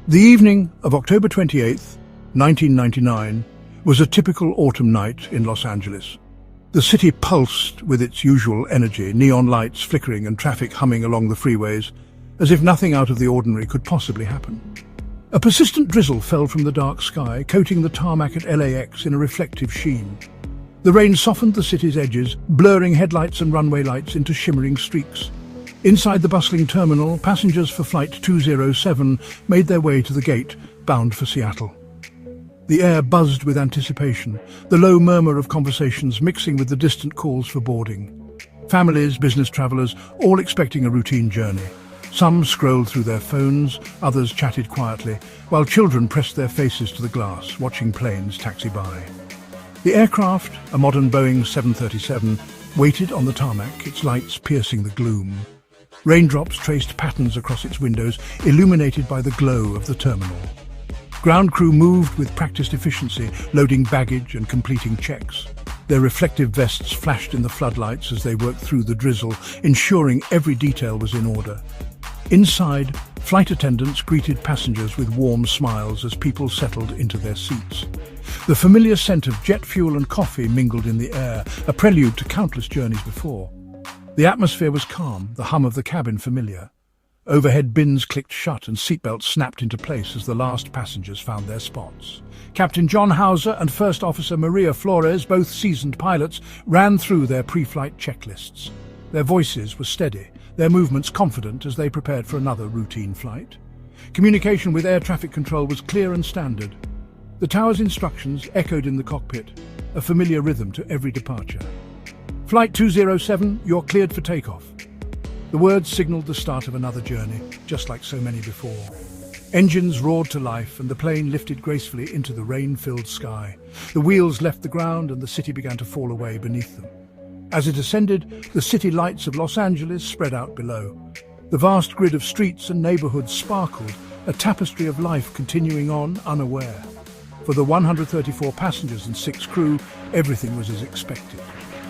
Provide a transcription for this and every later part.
The evening of October 28th, 1999, was a typical autumn night in Los Angeles. The city pulsed with its usual energy, neon lights flickering and traffic humming along the freeways, as if nothing out of the ordinary could possibly happen. A persistent drizzle fell from the dark sky, coating the tarmac at LAX in a reflective sheen. The rain softened the city's edges, blurring headlights and runway lights into shimmering streaks. Inside the bustling terminal, passengers for Flight 207 made their way to the gate, bound for Seattle. The air buzzed with anticipation, the low murmur of conversations mixing with the distant calls for boarding. Families, business travelers, all expecting a routine journey. Some scrolled through their phones, others chatted quietly, while children pressed their faces to the glass, watching planes taxi by. The aircraft, a modern Boeing 737, waited on the tarmac, its lights piercing the gloom. Raindrops traced patterns across its windows, illuminated by the glow of the terminal. Ground crew moved with practiced efficiency, loading baggage and completing checks. Their reflective vests flashed in the floodlights as they worked through the drizzle, ensuring every detail was in order. Inside, flight attendants greeted passengers with warm smiles as people settled into their seats. The familiar scent of jet fuel and coffee mingled in the air, a prelude to countless journeys before. The atmosphere was calm, the hum of the cabin familiar. Overhead bins clicked shut and seatbelts snapped into place as the last passengers found their spots. Captain John Hauser and First Officer Maria Flores, both seasoned pilots, ran through their pre-flight checklists. Their voices were steady, their movements confident as they prepared for another routine flight. Communication with air traffic control was clear and standard. The tower's instructions echoed in the cockpit, a familiar rhythm to every departure. Flight 207, you're cleared for takeoff. The words signaled the start of another journey, just like so many before. Engines roared to life and the plane lifted gracefully into the rain-filled sky. The wheels left the ground and the city began to fall away beneath them. As it ascended, the city lights of Los Angeles spread out below. The vast grid of streets and neighborhoods sparkled, a tapestry of life continuing on unaware. For the 134 passengers and 6 crew, everything was as expected.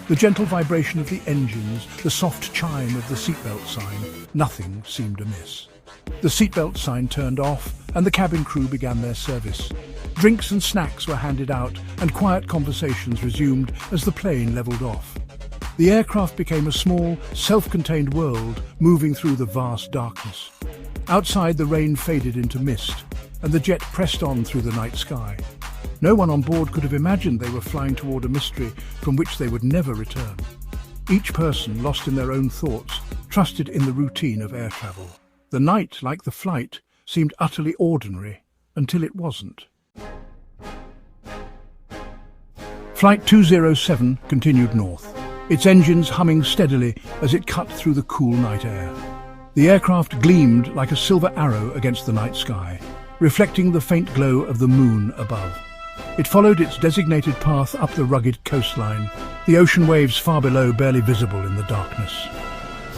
The gentle vibration of the engines, the soft chime of the seatbelt sign, nothing seemed amiss. The seatbelt sign turned off and the cabin crew began their service. Drinks and snacks were handed out and quiet conversations resumed as the plane leveled off. The aircraft became a small, self-contained world moving through the vast darkness. Outside, the rain faded into mist and the jet pressed on through the night sky. No one on board could have imagined they were flying toward a mystery from which they would never return. Each person, lost in their own thoughts, trusted in the routine of air travel. The night, like the flight, seemed utterly ordinary until it wasn't. Flight 207 continued north, its engines humming steadily as it cut through the cool night air. The aircraft gleamed like a silver arrow against the night sky, reflecting the faint glow of the moon above. It followed its designated path up the rugged coastline, the ocean waves far below barely visible in the darkness.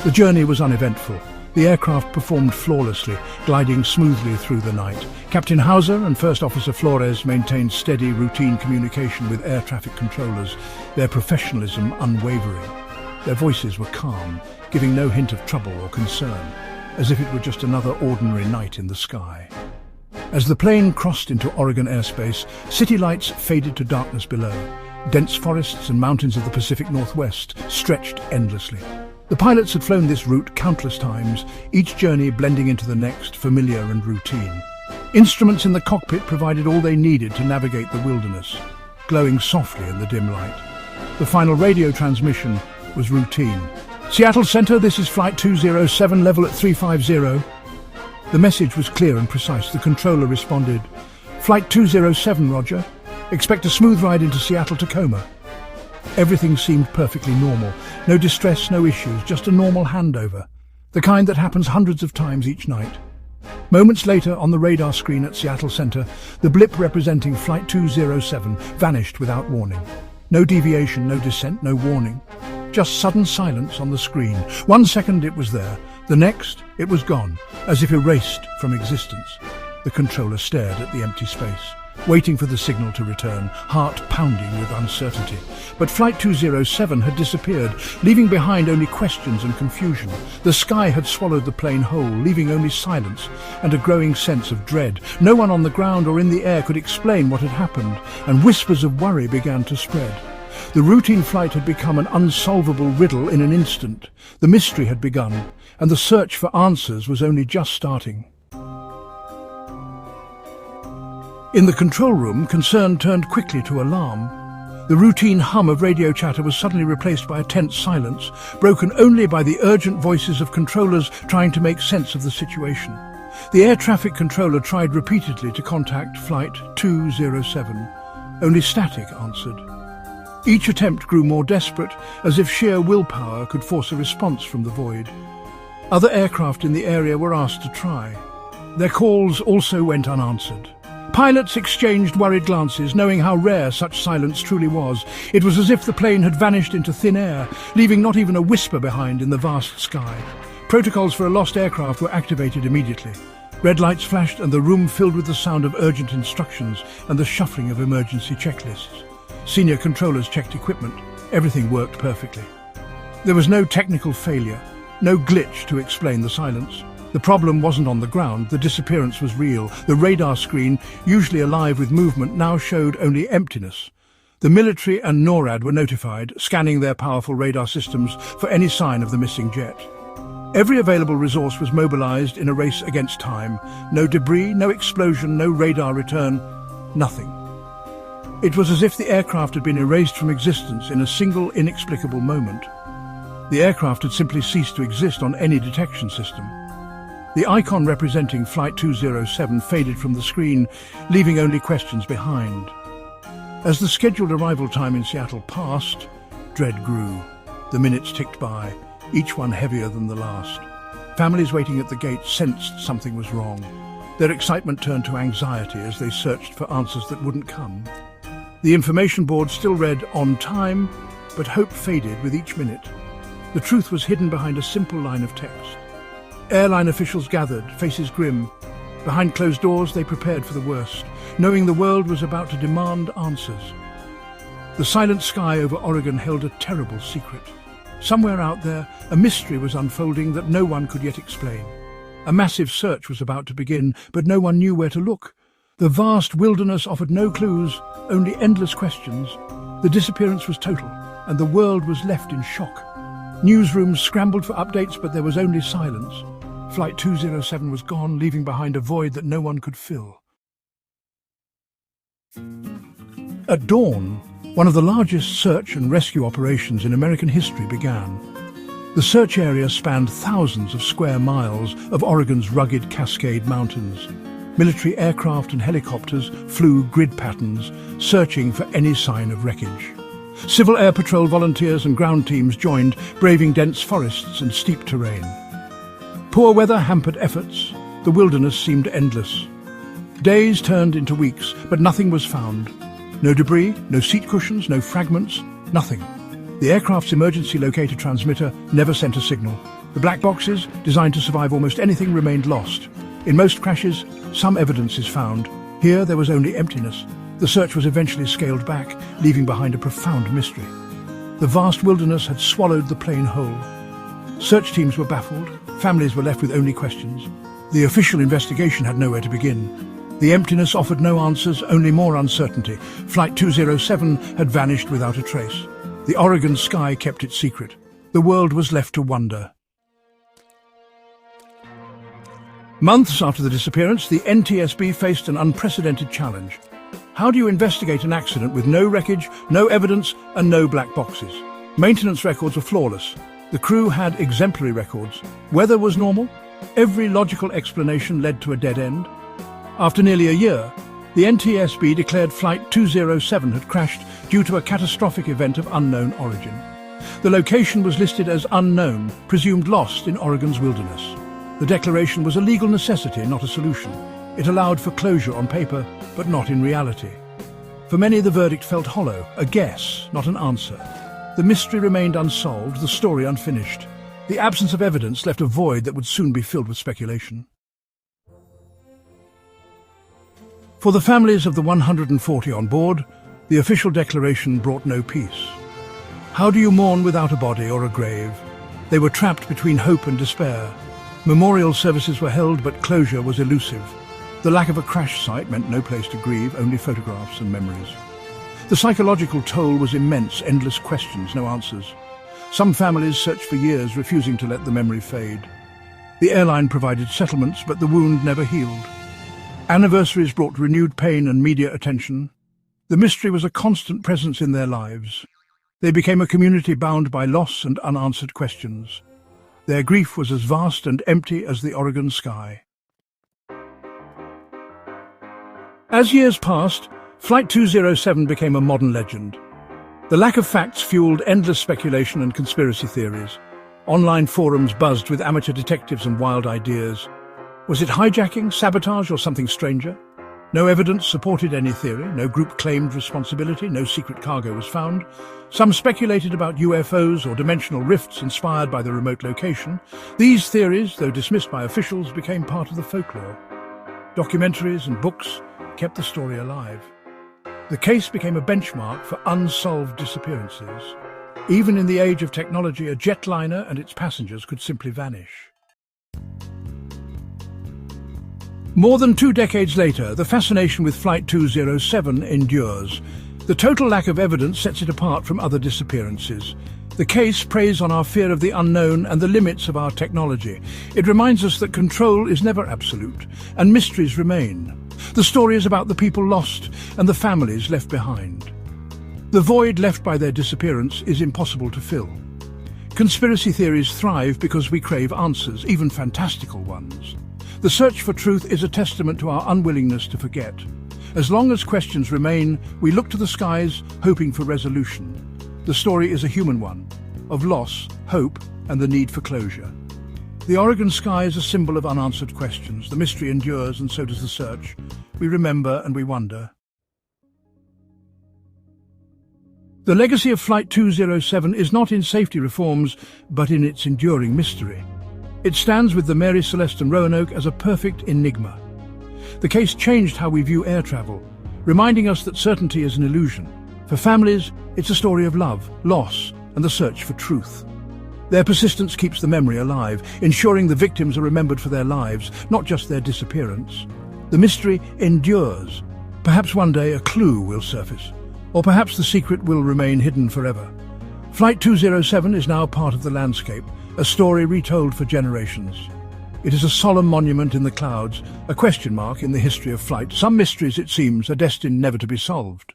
The journey was uneventful. The aircraft performed flawlessly, gliding smoothly through the night. Captain Hauser and First Officer Flores maintained steady, routine communication with air traffic controllers, their professionalism unwavering. Their voices were calm, giving no hint of trouble or concern, as if it were just another ordinary night in the sky. As the plane crossed into Oregon airspace, city lights faded to darkness below. Dense forests and mountains of the Pacific Northwest stretched endlessly. The pilots had flown this route countless times, each journey blending into the next, familiar and routine. Instruments in the cockpit provided all they needed to navigate the wilderness, glowing softly in the dim light. The final radio transmission was routine. Seattle Center, this is Flight 207, level at 350. The message was clear and precise. The controller responded, Flight 207, Roger. Expect a smooth ride into Seattle-Tacoma. Everything seemed perfectly normal. No distress, no issues, just a normal handover. The kind that happens hundreds of times each night. Moments later, on the radar screen at Seattle Center, the blip representing Flight 207 vanished without warning. No deviation, no descent, no warning. Just sudden silence on the screen. 1 second it was there. The next, it was gone, as if erased from existence. The controller stared at the empty space. waiting for the signal to return, heart pounding with uncertainty. But Flight 207 had disappeared, leaving behind only questions and confusion. The sky had swallowed the plane whole, leaving only silence and a growing sense of dread. No one on the ground or in the air could explain what had happened, and whispers of worry began to spread. The routine flight had become an unsolvable riddle in an instant. The mystery had begun, and the search for answers was only just starting. In the control room, concern turned quickly to alarm. The routine hum of radio chatter was suddenly replaced by a tense silence, broken only by the urgent voices of controllers trying to make sense of the situation. The air traffic controller tried repeatedly to contact Flight 207. Only static answered. Each attempt grew more desperate, as if sheer willpower could force a response from the void. Other aircraft in the area were asked to try. Their calls also went unanswered. Pilots exchanged worried glances, knowing how rare such silence truly was. It was as if the plane had vanished into thin air, leaving not even a whisper behind in the vast sky. Protocols for a lost aircraft were activated immediately. Red lights flashed and the room filled with the sound of urgent instructions and the shuffling of emergency checklists. Senior controllers checked equipment. Everything worked perfectly. There was no technical failure, no glitch to explain the silence. The problem wasn't on the ground, the disappearance was real. The radar screen, usually alive with movement, now showed only emptiness. The military and NORAD were notified, scanning their powerful radar systems for any sign of the missing jet. Every available resource was mobilized in a race against time. No debris, no explosion, no radar return, nothing. It was as if the aircraft had been erased from existence in a single inexplicable moment. The aircraft had simply ceased to exist on any detection system. The icon representing Flight 207 faded from the screen, leaving only questions behind. As the scheduled arrival time in Seattle passed, dread grew. The minutes ticked by, each one heavier than the last. Families waiting at the gate sensed something was wrong. Their excitement turned to anxiety as they searched for answers that wouldn't come. The information board still read, "On time," but hope faded with each minute. The truth was hidden behind a simple line of text. Airline officials gathered, faces grim. Behind closed doors, they prepared for the worst, knowing the world was about to demand answers. The silent sky over Oregon held a terrible secret. Somewhere out there, a mystery was unfolding that no one could yet explain. A massive search was about to begin, but no one knew where to look. The vast wilderness offered no clues, only endless questions. The disappearance was total, and the world was left in shock. Newsrooms scrambled for updates, but there was only silence. Flight 207 was gone, leaving behind a void that no one could fill. At dawn, one of the largest search and rescue operations in American history began. The search area spanned thousands of square miles of Oregon's rugged Cascade Mountains. Military aircraft and helicopters flew grid patterns, searching for any sign of wreckage. Civil Air Patrol volunteers and ground teams joined, braving dense forests and steep terrain. Poor weather hampered efforts. The wilderness seemed endless. Days turned into weeks, but nothing was found. No debris, no seat cushions, no fragments, nothing. The aircraft's emergency locator transmitter never sent a signal. The black boxes, designed to survive almost anything, remained lost. In most crashes, some evidence is found. Here there was only emptiness. The search was eventually scaled back, leaving behind a profound mystery. The vast wilderness had swallowed the plane whole. Search teams were baffled. Families were left with only questions. The official investigation had nowhere to begin. The emptiness offered no answers, only more uncertainty. Flight 207 had vanished without a trace. The Oregon sky kept its secret. The world was left to wonder. Months after the disappearance, the NTSB faced an unprecedented challenge. How do you investigate an accident with no wreckage, no evidence, and no black boxes? Maintenance records were flawless. The crew had exemplary records. Weather was normal. Every logical explanation led to a dead end. After nearly a year, the NTSB declared Flight 207 had crashed due to a catastrophic event of unknown origin. The location was listed as unknown, presumed lost in Oregon's wilderness. The declaration was a legal necessity, not a solution. It allowed for closure on paper, but not in reality. For many, the verdict felt hollow, a guess, not an answer. The mystery remained unsolved, the story unfinished. The absence of evidence left a void that would soon be filled with speculation. For the families of the 140 on board, the official declaration brought no peace. How do you mourn without a body or a grave? They were trapped between hope and despair. Memorial services were held, but closure was elusive. The lack of a crash site meant no place to grieve, only photographs and memories. The psychological toll was immense, endless questions, no answers. Some families searched for years, refusing to let the memory fade. The airline provided settlements, but the wound never healed. Anniversaries brought renewed pain and media attention. The mystery was a constant presence in their lives. They became a community bound by loss and unanswered questions. Their grief was as vast and empty as the Oregon sky. As years passed, Flight 207 became a modern legend. The lack of facts fueled endless speculation and conspiracy theories. Online forums buzzed with amateur detectives and wild ideas. Was it hijacking, sabotage, or something stranger? No evidence supported any theory, no group claimed responsibility, no secret cargo was found. Some speculated about UFOs or dimensional rifts inspired by the remote location. These theories, though dismissed by officials, became part of the folklore. Documentaries and books kept the story alive. The case became a benchmark for unsolved disappearances. Even in the age of technology, a jetliner and its passengers could simply vanish. More than 2 decades later, the fascination with Flight 207 endures. The total lack of evidence sets it apart from other disappearances. The case preys on our fear of the unknown and the limits of our technology. It reminds us that control is never absolute, and mysteries remain. The story is about the people lost and the families left behind. The void left by their disappearance is impossible to fill. Conspiracy theories thrive because we crave answers, even fantastical ones. The search for truth is a testament to our unwillingness to forget. As long as questions remain, we look to the skies, hoping for resolution. The story is a human one, of loss, hope, and the need for closure. The Oregon sky is a symbol of unanswered questions. The mystery endures, and so does the search. We remember and we wonder. The legacy of Flight 207 is not in safety reforms, but in its enduring mystery. It stands with the Mary Celeste and Roanoke as a perfect enigma. The case changed how we view air travel, reminding us that certainty is an illusion. For families, it's a story of love, loss, and the search for truth. Their persistence keeps the memory alive, ensuring the victims are remembered for their lives, not just their disappearance. The mystery endures. Perhaps one day a clue will surface, or perhaps the secret will remain hidden forever. Flight 207 is now part of the landscape, a story retold for generations. It is a solemn monument in the clouds, a question mark in the history of flight. Some mysteries, it seems, are destined never to be solved.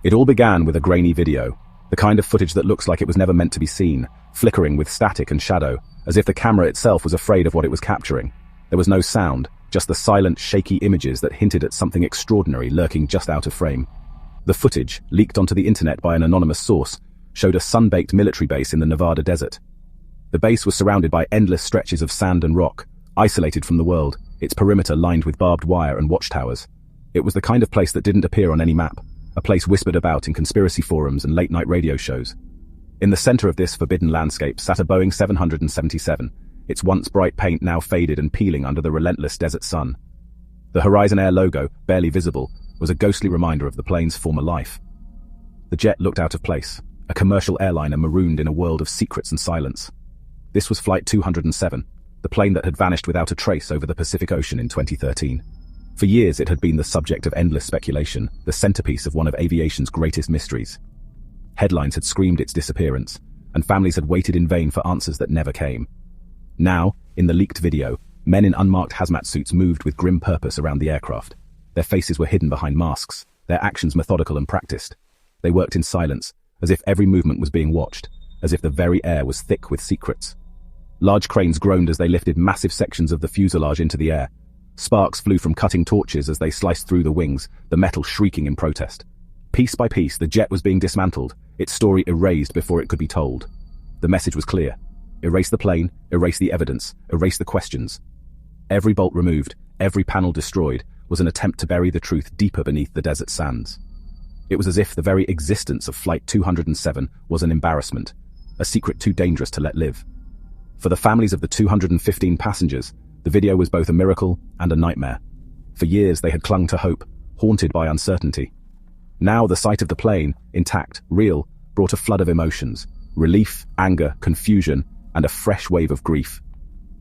It all began with a grainy video, the kind of footage that looks like it was never meant to be seen, flickering with static and shadow, as if the camera itself was afraid of what it was capturing. There was no sound, just the silent, shaky images that hinted at something extraordinary lurking just out of frame. The footage, leaked onto the internet by an anonymous source, showed a sun-baked military base in the Nevada desert. The base was surrounded by endless stretches of sand and rock, isolated from the world, its perimeter lined with barbed wire and watchtowers. It was the kind of place that didn't appear on any map, a place whispered about in conspiracy forums and late-night radio shows. In the center of this forbidden landscape sat a Boeing 777, its once bright paint now faded and peeling under the relentless desert sun. The Horizon Air logo, barely visible, was a ghostly reminder of the plane's former life. The jet looked out of place, a commercial airliner marooned in a world of secrets and silence. This was Flight 207, the plane that had vanished without a trace over the Pacific Ocean in 2013. For years it had been the subject of endless speculation, the centerpiece of one of aviation's greatest mysteries. Headlines had screamed its disappearance, and families had waited in vain for answers that never came. Now, in the leaked video, men in unmarked hazmat suits moved with grim purpose around the aircraft. Their faces were hidden behind masks, their actions methodical and practiced. They worked in silence, as if every movement was being watched, as if the very air was thick with secrets. Large cranes groaned as they lifted massive sections of the fuselage into the air. Sparks flew from cutting torches as they sliced through the wings, the metal shrieking in protest. Piece by piece, the jet was being dismantled, its story erased before it could be told. The message was clear. Erase the plane, erase the evidence, erase the questions. Every bolt removed, every panel destroyed, was an attempt to bury the truth deeper beneath the desert sands. It was as if the very existence of Flight 207 was an embarrassment, a secret too dangerous to let live. For the families of the 215 passengers, The video was both a miracle and a nightmare. For years they had clung to hope, haunted by uncertainty. Now the sight of the plane, intact, real, brought a flood of emotions: relief, anger, confusion, and a fresh wave of grief.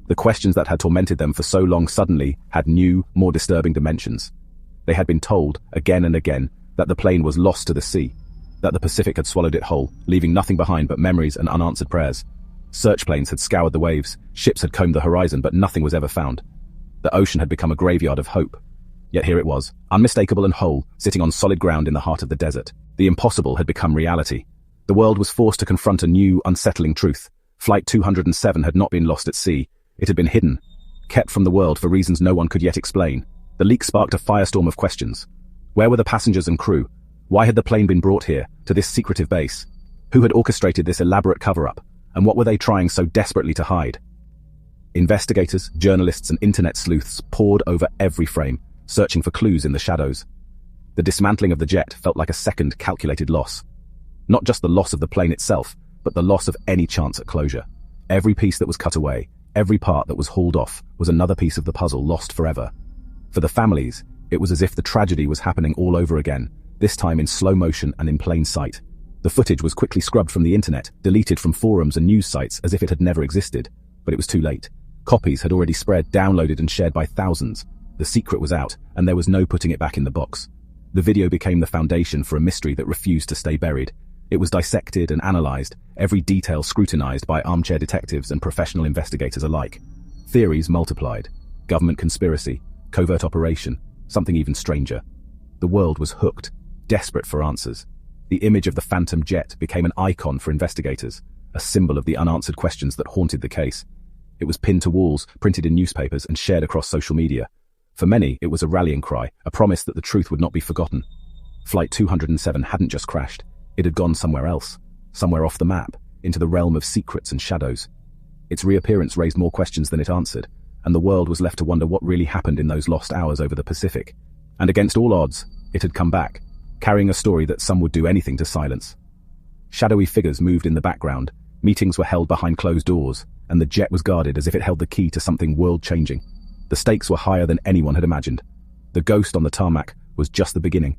The questions that had tormented them for so long suddenly had new, more disturbing dimensions. They had been told, again and again, that the plane was lost to the sea, that the Pacific had swallowed it whole, leaving nothing behind but memories and unanswered prayers. Search planes had scoured the waves, ships had combed the horizon, but nothing was ever found. The ocean had become a graveyard of hope. Yet here it was, unmistakable and whole, sitting on solid ground in the heart of the desert. The impossible had become reality. The world was forced to confront a new, unsettling truth. Flight 207 had not been lost at sea. It had been hidden, kept from the world for reasons no one could yet explain. The leak sparked a firestorm of questions. Where were the passengers and crew? Why had the plane been brought here, to this secretive base? Who had orchestrated this elaborate cover-up? And what were they trying so desperately to hide? Investigators, journalists, and internet sleuths pored over every frame, searching for clues in the shadows. The dismantling of the jet felt like a second calculated loss. Not just the loss of the plane itself, but the loss of any chance at closure. Every piece that was cut away, every part that was hauled off, was another piece of the puzzle lost forever. For the families, it was as if the tragedy was happening all over again, this time in slow motion and in plain sight. The footage was quickly scrubbed from the internet, deleted from forums and news sites as if it had never existed. But it was too late. Copies had already spread, downloaded and shared by thousands. The secret was out, and there was no putting it back in the box. The video became the foundation for a mystery that refused to stay buried. It was dissected and analyzed, every detail scrutinized by armchair detectives and professional investigators alike. Theories multiplied. Government conspiracy, covert operation, something even stranger. The world was hooked, desperate for answers. The image of the phantom jet became an icon for investigators, a symbol of the unanswered questions that haunted the case. It was pinned to walls, printed in newspapers, and shared across social media. For many, it was a rallying cry, a promise that the truth would not be forgotten. Flight 207 hadn't just crashed. It had gone somewhere else, somewhere off the map, into the realm of secrets and shadows. Its reappearance raised more questions than it answered, and the world was left to wonder what really happened in those lost hours over the Pacific. And against all odds, it had come back, carrying a story that some would do anything to silence. Shadowy figures moved in the background, meetings were held behind closed doors, and the jet was guarded as if it held the key to something world-changing. The stakes were higher than anyone had imagined. The ghost on the tarmac was just the beginning.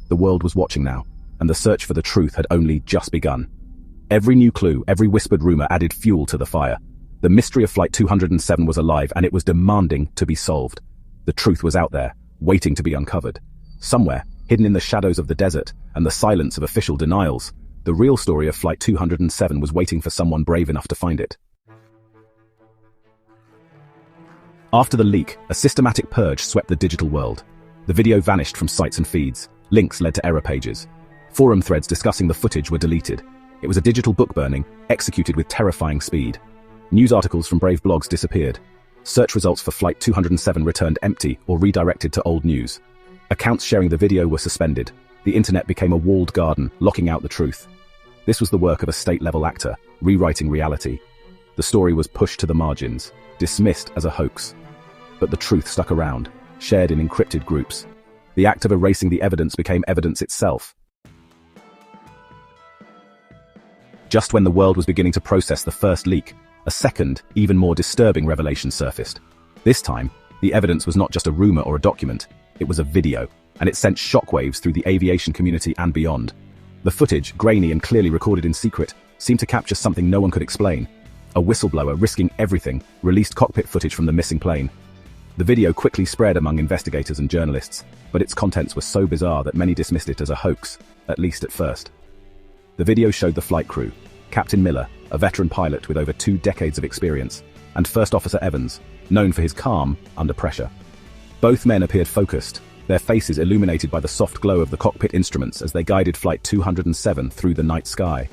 The world was watching now, and the search for the truth had only just begun. Every new clue, every whispered rumor added fuel to the fire. The mystery of Flight 207 was alive, and it was demanding to be solved. The truth was out there, waiting to be uncovered. Somewhere, hidden in the shadows of the desert and the silence of official denials, the real story of Flight 207 was waiting for someone brave enough to find it. After the leak, a systematic purge swept the digital world. The video vanished from sites and feeds. Links led to error pages. Forum threads discussing the footage were deleted. It was a digital book burning, executed with terrifying speed. News articles from Brave blogs disappeared. Search results for Flight 207 returned empty or redirected to old news. Accounts sharing the video were suspended. The internet became a walled garden, locking out the truth. This was the work of a state-level actor, rewriting reality. The story was pushed to the margins, dismissed as a hoax. But the truth stuck around, shared in encrypted groups. The act of erasing the evidence became evidence itself. Just when the world was beginning to process the first leak, a second, even more disturbing revelation surfaced. This time, the evidence was not just a rumor or a document, it was a video, and it sent shockwaves through the aviation community and beyond. The footage, grainy and clearly recorded in secret, seemed to capture something no one could explain. A whistleblower, risking everything, released cockpit footage from the missing plane. The video quickly spread among investigators and journalists, but its contents were so bizarre that many dismissed it as a hoax, at least at first. The video showed the flight crew, Captain Miller, a veteran pilot with over 2 decades of experience, and First Officer Evans, known for his calm under pressure. Both men appeared focused, their faces illuminated by the soft glow of the cockpit instruments as they guided Flight 207 through the night sky.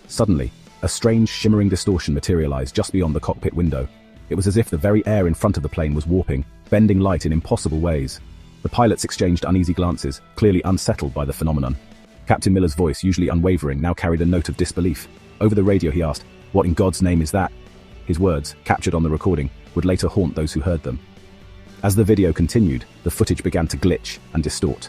Suddenly, a strange shimmering distortion materialized just beyond the cockpit window. It was as if the very air in front of the plane was warping, bending light in impossible ways. The pilots exchanged uneasy glances, clearly unsettled by the phenomenon. Captain Miller's voice, usually unwavering, now carried a note of disbelief. Over the radio he asked, "What in God's name is that?" His words, captured on the recording, would later haunt those who heard them. As the video continued, the footage began to glitch and distort.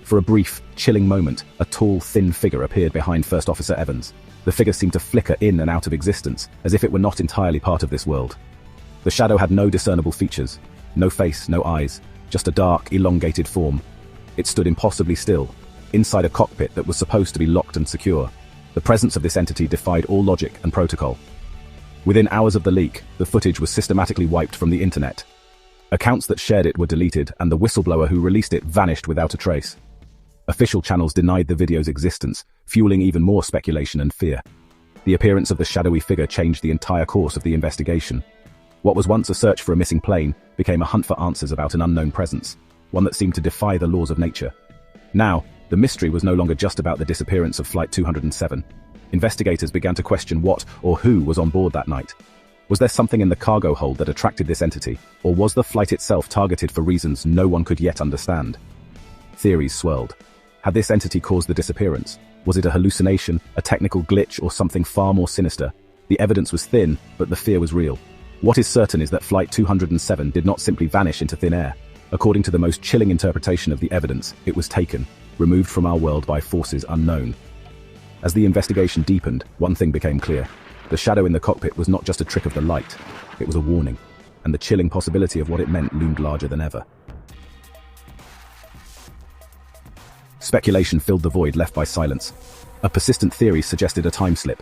For a brief, chilling moment, a tall, thin figure appeared behind First Officer Evans. The figure seemed to flicker in and out of existence, as if it were not entirely part of this world. The shadow had no discernible features, no face, no eyes, just a dark, elongated form. It stood impossibly still, inside a cockpit that was supposed to be locked and secure. The presence of this entity defied all logic and protocol. Within hours of the leak, the footage was systematically wiped from the internet. Accounts that shared it were deleted, and the whistleblower who released it vanished without a trace. Official channels denied the video's existence, fueling even more speculation and fear. The appearance of the shadowy figure changed the entire course of the investigation. What was once a search for a missing plane became a hunt for answers about an unknown presence, one that seemed to defy the laws of nature. Now, the mystery was no longer just about the disappearance of Flight 207. Investigators began to question what or who was on board that night. Was there something in the cargo hold that attracted this entity, or was the flight itself targeted for reasons no one could yet understand? Theories swirled. Had this entity caused the disappearance? Was it a hallucination, a technical glitch, or something far more sinister? The evidence was thin, but the fear was real. What is certain is that Flight 207 did not simply vanish into thin air. According to the most chilling interpretation of the evidence, it was taken, removed from our world by forces unknown. As the investigation deepened, one thing became clear. The shadow in the cockpit was not just a trick of the light, it was a warning, and the chilling possibility of what it meant loomed larger than ever. Speculation filled the void left by silence. A persistent theory suggested a time slip.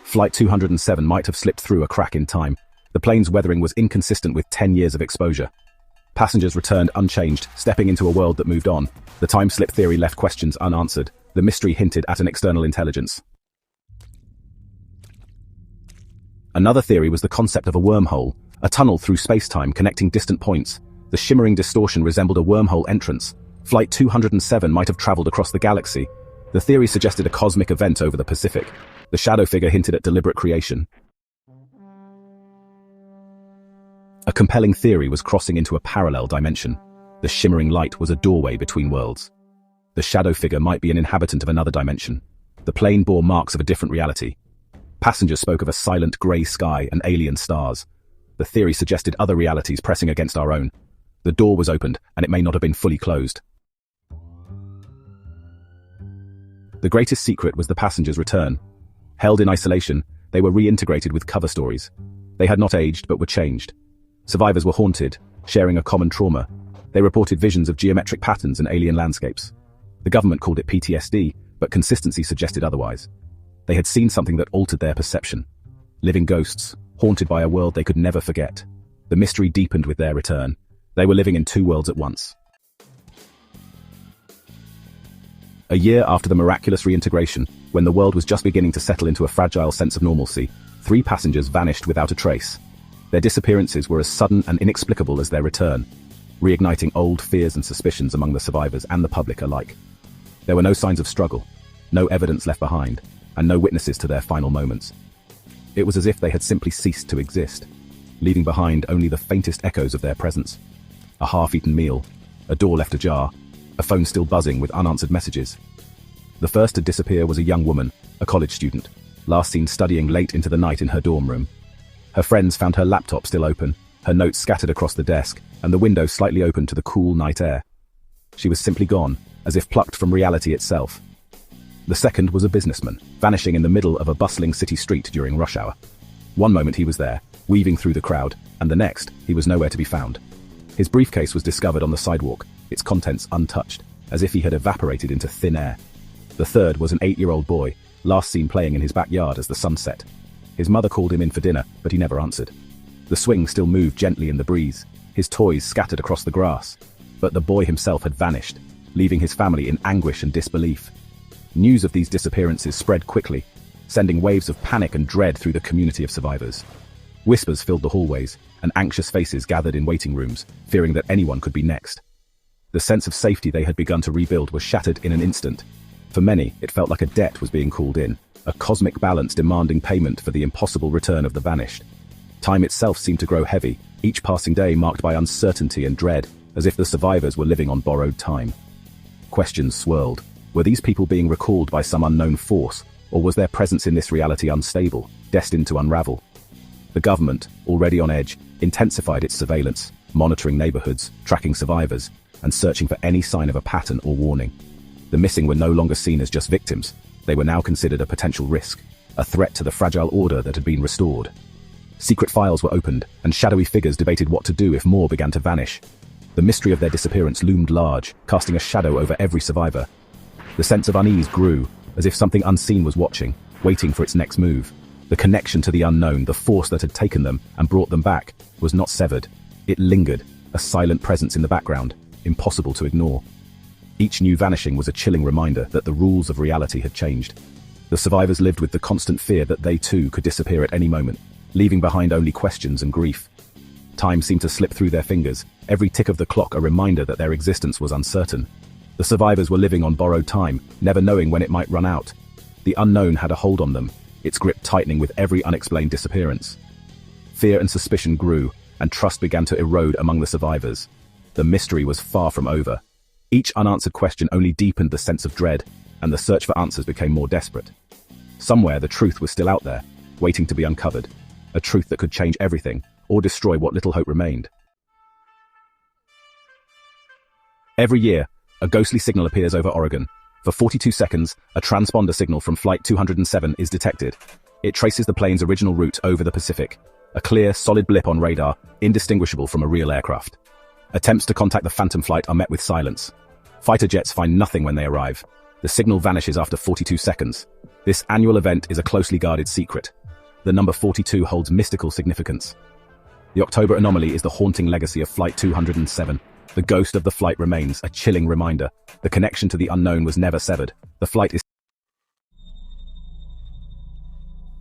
Flight 207 might have slipped through a crack in time. The plane's weathering was inconsistent with 10 years of exposure. Passengers returned unchanged, stepping into a world that moved on. The time slip theory left questions unanswered. The mystery hinted at an external intelligence. Another theory was the concept of a wormhole, a tunnel through space-time connecting distant points. The shimmering distortion resembled a wormhole entrance. Flight 207 might have traveled across the galaxy. The theory suggested a cosmic event over the Pacific. The shadow figure hinted at deliberate creation. A compelling theory was crossing into a parallel dimension. The shimmering light was a doorway between worlds. The shadow figure might be an inhabitant of another dimension. The plane bore marks of a different reality. Passengers spoke of a silent grey sky and alien stars. The theory suggested other realities pressing against our own. The door was opened, and it may not have been fully closed. The greatest secret was the passengers' return. Held in isolation, they were reintegrated with cover stories. They had not aged, but were changed. Survivors were haunted, sharing a common trauma. They reported visions of geometric patterns and alien landscapes. The government called it PTSD, but consistency suggested otherwise. They had seen something that altered their perception. Living ghosts, haunted by a world they could never forget. The mystery deepened with their return. They were living in two worlds at once. A year after the miraculous reintegration, when the world was just beginning to settle into a fragile sense of normalcy, 3 passengers vanished without a trace. Their disappearances were as sudden and inexplicable as their return, reigniting old fears and suspicions among the survivors and the public alike. There were no signs of struggle, no evidence left behind, and no witnesses to their final moments. It was as if they had simply ceased to exist, leaving behind only the faintest echoes of their presence. A half-eaten meal, a door left ajar, a phone still buzzing with unanswered messages. The first to disappear was a young woman, a college student, last seen studying late into the night in her dorm room. Her friends found her laptop still open, her notes scattered across the desk, and the window slightly open to the cool night air. She was simply gone, as if plucked from reality itself. The second was a businessman, vanishing in the middle of a bustling city street during rush hour. One moment he was there, weaving through the crowd, and the next, he was nowhere to be found. His briefcase was discovered on the sidewalk, its contents untouched, as if he had evaporated into thin air. The third was an 8-year-old boy, last seen playing in his backyard as the sun set. His mother called him in for dinner, but he never answered. The swing still moved gently in the breeze, his toys scattered across the grass. But the boy himself had vanished, leaving his family in anguish and disbelief. News of these disappearances spread quickly, sending waves of panic and dread through the community of survivors. Whispers filled the hallways, and anxious faces gathered in waiting rooms, fearing that anyone could be next. The sense of safety they had begun to rebuild was shattered in an instant. For many, it felt like a debt was being called in, a cosmic balance demanding payment for the impossible return of the vanished. Time itself seemed to grow heavy, each passing day marked by uncertainty and dread, as if the survivors were living on borrowed time. Questions swirled. Were these people being recalled by some unknown force, or was their presence in this reality unstable, destined to unravel? The government, already on edge, intensified its surveillance, monitoring neighborhoods, tracking survivors, and searching for any sign of a pattern or warning. The missing were no longer seen as just victims. They were now considered a potential risk, a threat to the fragile order that had been restored. Secret files were opened, and shadowy figures debated what to do if more began to vanish. The mystery of their disappearance loomed large, casting a shadow over every survivor. The sense of unease grew, as if something unseen was watching, waiting for its next move. The connection to the unknown, the force that had taken them and brought them back, was not severed. It lingered, a silent presence in the background, impossible to ignore. Each new vanishing was a chilling reminder that the rules of reality had changed. The survivors lived with the constant fear that they too could disappear at any moment, leaving behind only questions and grief. Time seemed to slip through their fingers, every tick of the clock a reminder that their existence was uncertain. The survivors were living on borrowed time, never knowing when it might run out. The unknown had a hold on them, its grip tightening with every unexplained disappearance. Fear and suspicion grew, and trust began to erode among the survivors. The mystery was far from over. Each unanswered question only deepened the sense of dread, and the search for answers became more desperate. Somewhere the truth was still out there, waiting to be uncovered. A truth that could change everything, or destroy what little hope remained. Every year, a ghostly signal appears over Oregon. For 42 seconds, a transponder signal from Flight 207 is detected. It traces the plane's original route over the Pacific. A clear, solid blip on radar, indistinguishable from a real aircraft. Attempts to contact the Phantom flight are met with silence. Fighter jets find nothing when they arrive. The signal vanishes after 42 seconds. This annual event is a closely guarded secret. The number 42 holds mystical significance. The October anomaly is the haunting legacy of Flight 207. The ghost of the flight remains, a chilling reminder. The connection to the unknown was never severed. The flight is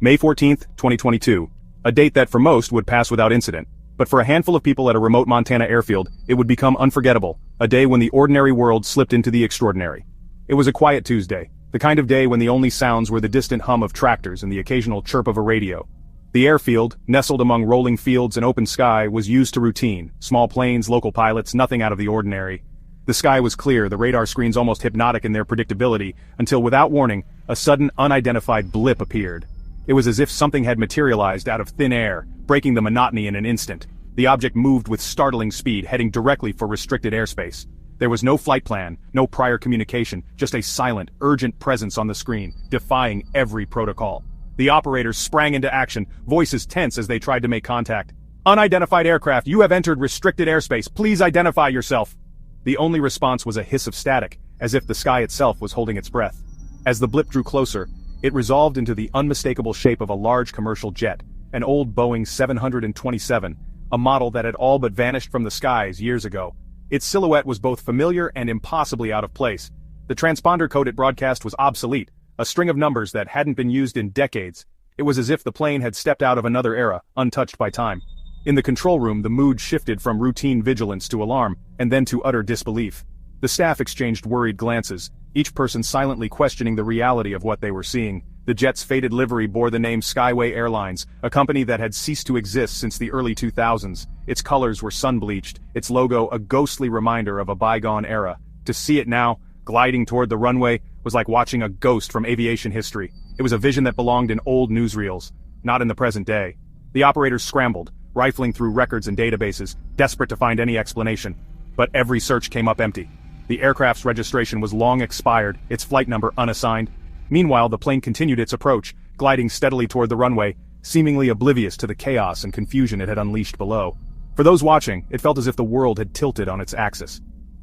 May 14th, 2022. A date that for most would pass without incident. But for a handful of people at a remote Montana airfield, it would become unforgettable. A day when the ordinary world slipped into the extraordinary. It was a quiet Tuesday. The kind of day when the only sounds were the distant hum of tractors and the occasional chirp of a radio. The airfield, nestled among rolling fields and open sky, was used to routine. Small planes, local pilots, nothing out of the ordinary. The sky was clear, the radar screens almost hypnotic in their predictability, until without warning, a sudden unidentified blip appeared. It was as if something had materialized out of thin air, breaking the monotony in an instant. The object moved with startling speed, heading directly for restricted airspace. There was no flight plan, no prior communication, just a silent, urgent presence on the screen, defying every protocol. The operators sprang into action, voices tense as they tried to make contact. "Unidentified aircraft, you have entered restricted airspace. Please identify yourself." The only response was a hiss of static, as if the sky itself was holding its breath. As the blip drew closer, it resolved into the unmistakable shape of a large commercial jet, an old Boeing 727, a model that had all but vanished from the skies years ago. Its silhouette was both familiar and impossibly out of place. The transponder code it broadcast was obsolete, a string of numbers that hadn't been used in decades. It was as if the plane had stepped out of another era, untouched by time. In the control room, the mood shifted from routine vigilance to alarm, and then to utter disbelief. The staff exchanged worried glances, each person silently questioning the reality of what they were seeing. The jet's faded livery bore the name Skyway Airlines, a company that had ceased to exist since the early 2000s. Its colors were sun-bleached, its logo a ghostly reminder of a bygone era. To see it now, gliding toward the runway, was like watching a ghost from aviation history. It was a vision that belonged in old newsreels, not in the present day. The operators scrambled, rifling through records and databases, desperate to find any explanation. But every search came up empty. The aircraft's registration was long expired, its flight number unassigned. Meanwhile, the plane continued its approach, gliding steadily toward the runway, seemingly oblivious to the chaos and confusion it had unleashed below. For those watching, it felt as if the world had tilted on its axis.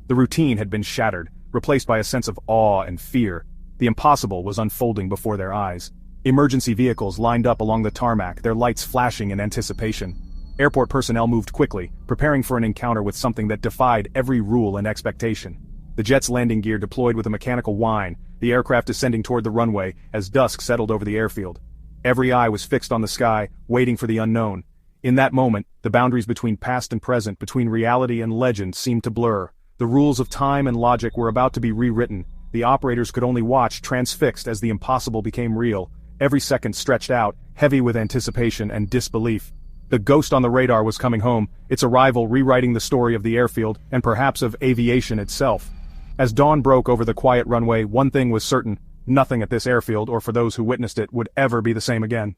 The routine had been shattered, replaced by a sense of awe and fear. The impossible was unfolding before their eyes. Emergency vehicles lined up along the tarmac, their lights flashing in anticipation. Airport personnel moved quickly, preparing for an encounter with something that defied every rule and expectation. The jet's landing gear deployed with a mechanical whine, the aircraft descending toward the runway as dusk settled over the airfield. Every eye was fixed on the sky, waiting for the unknown. In that moment, the boundaries between past and present, between reality and legend, seemed to blur. The rules of time and logic were about to be rewritten. The operators could only watch, transfixed as the impossible became real. Every second stretched out, heavy with anticipation and disbelief. The ghost on the radar was coming home, its arrival rewriting the story of the airfield, and perhaps of aviation itself. As dawn broke over the quiet runway, one thing was certain: nothing at this airfield, or for those who witnessed it, would ever be the same again.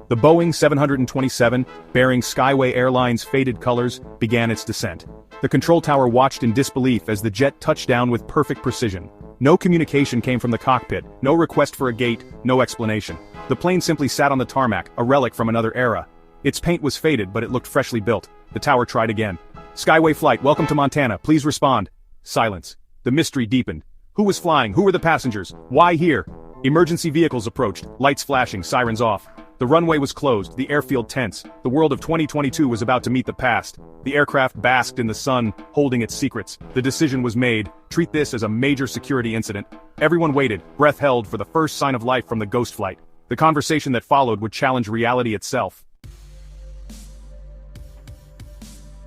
The Boeing 727, bearing Skyway Airlines' faded colors, began its descent. The control tower watched in disbelief as the jet touched down with perfect precision. No communication came from the cockpit, no request for a gate, no explanation. The plane simply sat on the tarmac, a relic from another era. Its paint was faded, but it looked freshly built. The tower tried again. Skyway Flight, welcome to Montana, please respond. Silence. The mystery deepened. Who was flying? Who were the passengers? Why here? Emergency vehicles approached, lights flashing, sirens off. The runway was closed, the airfield tense. The world of 2022 was about to meet the past. The aircraft basked in the sun, holding its secrets. The decision was made. Treat this as a major security incident. Everyone waited, breath held for the first sign of life from the ghost flight. The conversation that followed would challenge reality itself.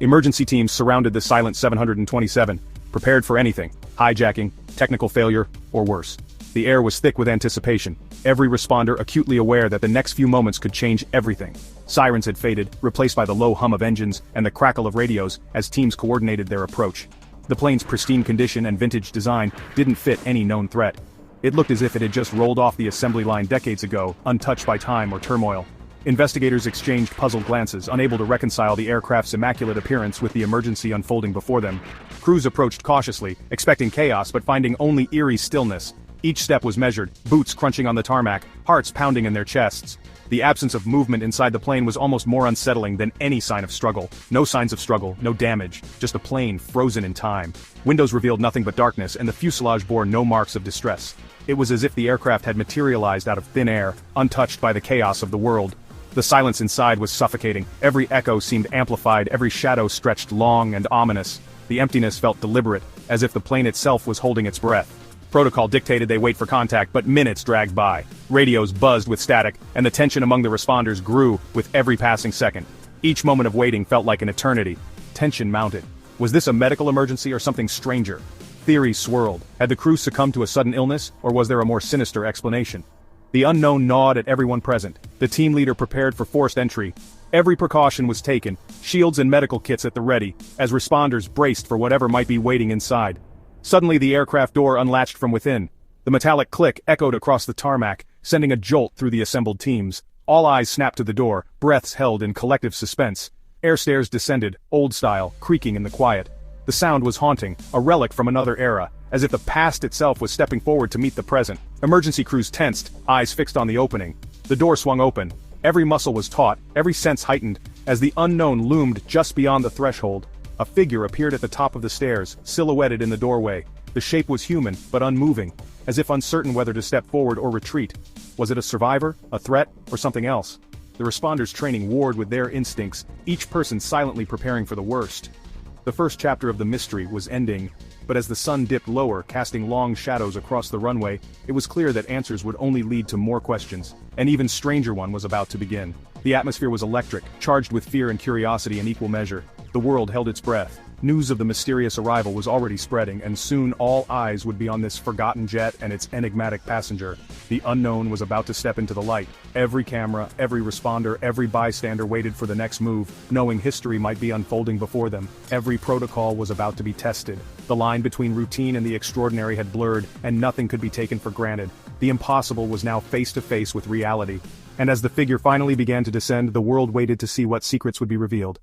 Emergency teams surrounded the silent 727, prepared for anything, hijacking, technical failure, or worse. The air was thick with anticipation, every responder acutely aware that the next few moments could change everything. Sirens had faded, replaced by the low hum of engines and the crackle of radios as teams coordinated their approach. The plane's pristine condition and vintage design didn't fit any known threat. It looked as if it had just rolled off the assembly line decades ago, untouched by time or turmoil. Investigators exchanged puzzled glances, unable to reconcile the aircraft's immaculate appearance with the emergency unfolding before them. Crews approached cautiously, expecting chaos but finding only eerie stillness. Each step was measured, boots crunching on the tarmac, hearts pounding in their chests. The absence of movement inside the plane was almost more unsettling than any sign of struggle. No signs of struggle, no damage, just a plane frozen in time. Windows revealed nothing but darkness, and the fuselage bore no marks of distress. It was as if the aircraft had materialized out of thin air, untouched by the chaos of the world. The silence inside was suffocating, every echo seemed amplified, every shadow stretched long and ominous. The emptiness felt deliberate, as if the plane itself was holding its breath. Protocol dictated they wait for contact, but minutes dragged by. Radios buzzed with static, and the tension among the responders grew with every passing second. Each moment of waiting felt like an eternity. Tension mounted. Was this a medical emergency or something stranger? Theories swirled. Had the crew succumbed to a sudden illness, or was there a more sinister explanation? The unknown gnawed at everyone present. The team leader prepared for forced entry. Every precaution was taken, shields and medical kits at the ready, as responders braced for whatever might be waiting inside. Suddenly the aircraft door unlatched from within. The metallic click echoed across the tarmac, sending a jolt through the assembled teams. All eyes snapped to the door, breaths held in collective suspense. Air stairs descended, old style, creaking in the quiet. The sound was haunting, a relic from another era, as if the past itself was stepping forward to meet the present. Emergency crews tensed, eyes fixed on the opening. The door swung open. Every muscle was taut, every sense heightened, as the unknown loomed just beyond the threshold. A figure appeared at the top of the stairs, silhouetted in the doorway. The shape was human, but unmoving, as if uncertain whether to step forward or retreat. Was it a survivor, a threat, or something else? The responders' training warred with their instincts, each person silently preparing for the worst. The first chapter of the mystery was ending, but as the sun dipped lower, casting long shadows across the runway, it was clear that answers would only lead to more questions. An even stranger one was about to begin. The atmosphere was electric, charged with fear and curiosity in equal measure. The world held its breath. News of the mysterious arrival was already spreading, and soon all eyes would be on this forgotten jet and its enigmatic passenger. The unknown was about to step into the light. Every camera, every responder, every bystander waited for the next move, knowing history might be unfolding before them. Every protocol was about to be tested. The line between routine and the extraordinary had blurred, and nothing could be taken for granted. The impossible was now face to face with reality. And as the figure finally began to descend, the world waited to see what secrets would be revealed.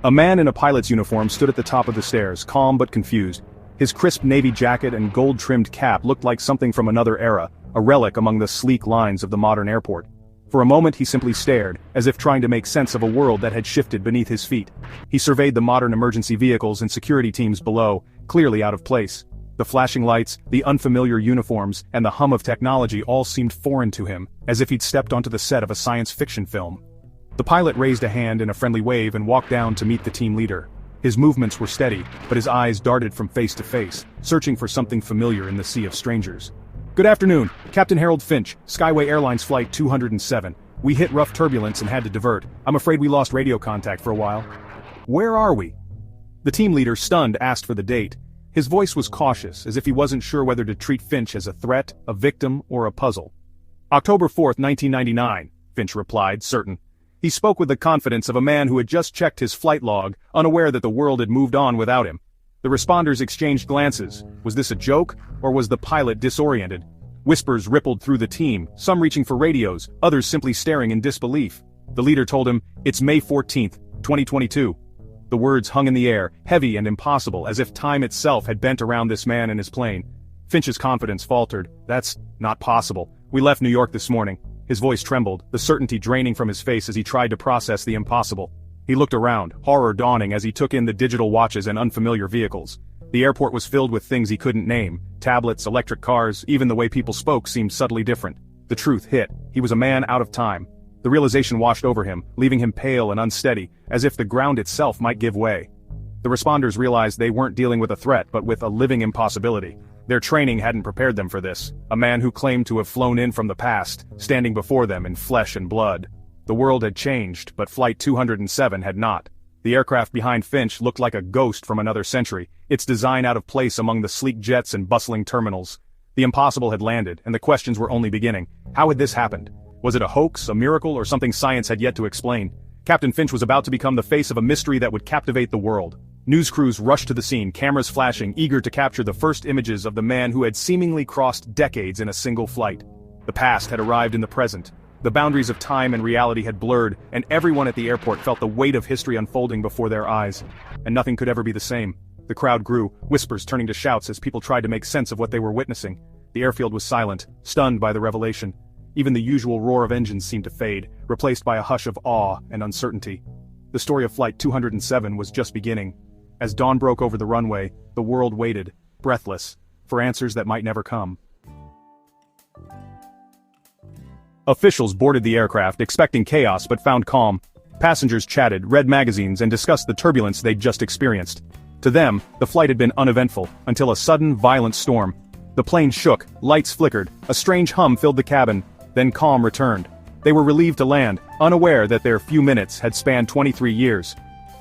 A man in a pilot's uniform stood at the top of the stairs, calm but confused. His crisp navy jacket and gold-trimmed cap looked like something from another era, a relic among the sleek lines of the modern airport. For a moment he simply stared, as if trying to make sense of a world that had shifted beneath his feet. He surveyed the modern emergency vehicles and security teams below, clearly out of place. The flashing lights, the unfamiliar uniforms, and the hum of technology all seemed foreign to him, as if he'd stepped onto the set of a science fiction film. The pilot raised a hand in a friendly wave and walked down to meet the team leader. His movements were steady, but his eyes darted from face to face, searching for something familiar in the sea of strangers. "Good afternoon, Captain Harold Finch, Skyway Airlines Flight 207. We hit rough turbulence and had to divert. I'm afraid we lost radio contact for a while." "Where are we?" The team leader, stunned, asked for the date. His voice was cautious, as if he wasn't sure whether to treat Finch as a threat, a victim, or a puzzle. "October 4th, 1999, Finch replied, certain. He spoke with the confidence of a man who had just checked his flight log, unaware that the world had moved on without him. The responders exchanged glances. Was this a joke, or was the pilot disoriented? Whispers rippled through the team, some reaching for radios, others simply staring in disbelief. The leader told him, "It's May 14th, 2022. The words hung in the air, heavy and impossible, as if time itself had bent around this man and his plane. Finch's confidence faltered. "That's not possible. We left New York this morning." His voice trembled, the certainty draining from his face as he tried to process the impossible. He looked around, horror dawning as he took in the digital watches and unfamiliar vehicles. The airport was filled with things he couldn't name: tablets, electric cars, even the way people spoke seemed subtly different. The truth hit. He was a man out of time. The realization washed over him, leaving him pale and unsteady, as if the ground itself might give way. The responders realized they weren't dealing with a threat but with a living impossibility. Their training hadn't prepared them for this. A man who claimed to have flown in from the past, standing before them in flesh and blood. The world had changed, but Flight 207 had not. The aircraft behind Finch looked like a ghost from another century, its design out of place among the sleek jets and bustling terminals. The impossible had landed, and the questions were only beginning. How had this happened? Was it a hoax, a miracle, or something science had yet to explain? Captain Finch was about to become the face of a mystery that would captivate the world. News crews rushed to the scene, cameras flashing, eager to capture the first images of the man who had seemingly crossed decades in a single flight. The past had arrived in the present. The boundaries of time and reality had blurred, and everyone at the airport felt the weight of history unfolding before their eyes. And nothing could ever be the same. The crowd grew, whispers turning to shouts as people tried to make sense of what they were witnessing. The airfield was silent, stunned by the revelation. Even the usual roar of engines seemed to fade, replaced by a hush of awe and uncertainty. The story of Flight 207 was just beginning. As dawn broke over the runway, the world waited, breathless, for answers that might never come. Officials boarded the aircraft, expecting chaos but found calm. Passengers chatted, read magazines, and discussed the turbulence they'd just experienced. To them, the flight had been uneventful, until a sudden, violent storm. The plane shook, lights flickered, a strange hum filled the cabin, then calm returned. They were relieved to land, unaware that their few minutes had spanned 23 years.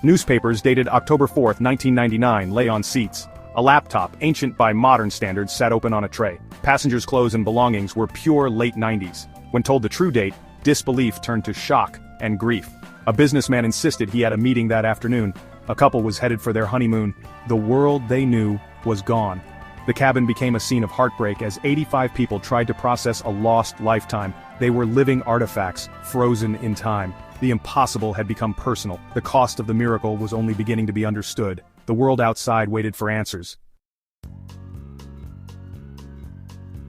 Newspapers dated October 4, 1999, lay on seats. A laptop, ancient by modern standards, sat open on a tray. Passengers' clothes and belongings were pure late 90s. When told the true date, disbelief turned to shock and grief. A businessman insisted he had a meeting that afternoon. A couple was headed for their honeymoon. The world they knew was gone. The cabin became a scene of heartbreak as 85 people tried to process a lost lifetime. They were living artifacts, frozen in time. The impossible had become personal. The cost of the miracle was only beginning to be understood. The world outside waited for answers.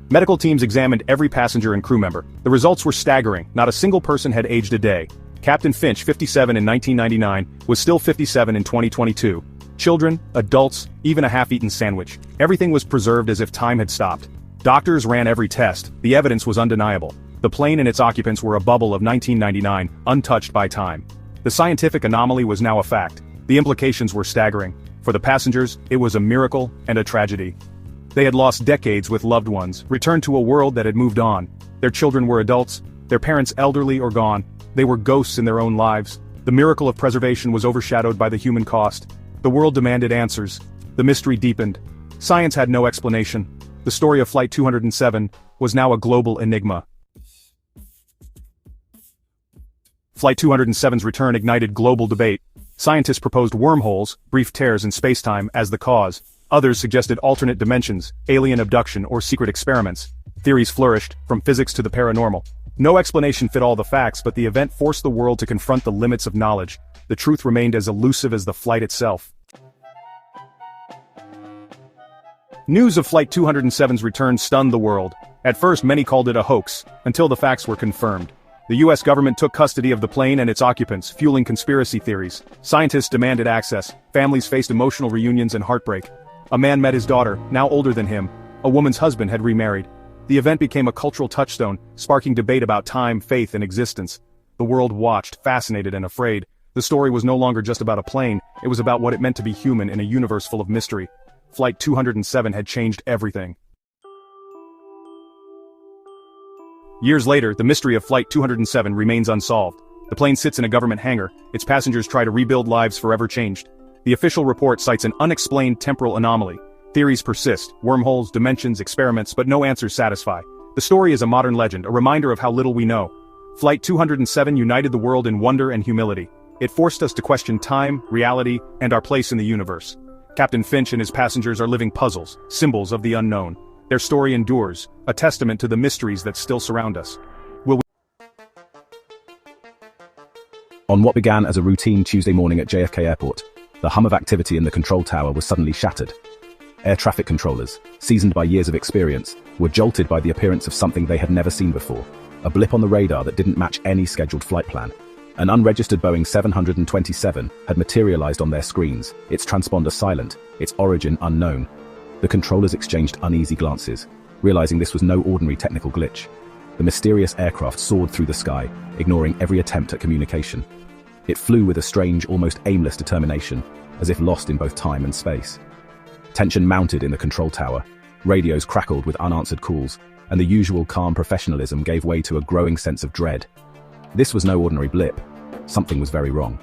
Medical teams examined every passenger and crew member. The results were staggering. Not a single person had aged a day. Captain Finch, 57 in 1999, was still 57 in 2022. Children, adults, even a half-eaten sandwich. Everything was preserved as if time had stopped. Doctors ran every test. The evidence was undeniable. The plane and its occupants were a bubble of 1999, untouched by time. The scientific anomaly was now a fact. The implications were staggering. For the passengers, it was a miracle and a tragedy. They had lost decades with loved ones, returned to a world that had moved on. Their children were adults, their parents elderly or gone. They were ghosts in their own lives. The miracle of preservation was overshadowed by the human cost. The world demanded answers. The mystery deepened. Science had no explanation. The story of Flight 207 was now a global enigma. Flight 207's return ignited global debate. Scientists proposed wormholes, brief tears in spacetime, as the cause. Others suggested alternate dimensions, alien abduction, or secret experiments. Theories flourished, from physics to the paranormal. No explanation fit all the facts, but the event forced the world to confront the limits of knowledge. The truth remained as elusive as the flight itself. News of Flight 207's return stunned the world. At first, many called it a hoax, until the facts were confirmed. The US government took custody of the plane and its occupants, fueling conspiracy theories. Scientists demanded access. Families faced emotional reunions and heartbreak. A man met his daughter, now older than him. A woman's husband had remarried. The event became a cultural touchstone, sparking debate about time, faith, and existence. The world watched, fascinated and afraid. The story was no longer just about a plane, it was about what it meant to be human in a universe full of mystery. Flight 207 had changed everything. Years later, the mystery of Flight 207 remains unsolved. The plane sits in a government hangar, its passengers try to rebuild lives forever changed. The official report cites an unexplained temporal anomaly. Theories persist, wormholes, dimensions, experiments, but no answers satisfy. The story is a modern legend, a reminder of how little we know. Flight 207 united the world in wonder and humility. It forced us to question time, reality, and our place in the universe. Captain Finch and his passengers are living puzzles, symbols of the unknown. Their story endures, a testament to the mysteries that still surround us. On what began as a routine Tuesday morning at JFK Airport, the hum of activity in the control tower was suddenly shattered. Air traffic controllers, seasoned by years of experience, were jolted by the appearance of something they had never seen before. A blip on the radar that didn't match any scheduled flight plan. An unregistered Boeing 727 had materialized on their screens, its transponder silent, its origin unknown. The controllers exchanged uneasy glances, realizing this was no ordinary technical glitch. The mysterious aircraft soared through the sky, ignoring every attempt at communication. It flew with a strange, almost aimless determination, as if lost in both time and space. Tension mounted in the control tower. Radios crackled with unanswered calls, and the usual calm professionalism gave way to a growing sense of dread. This was no ordinary blip. Something was very wrong.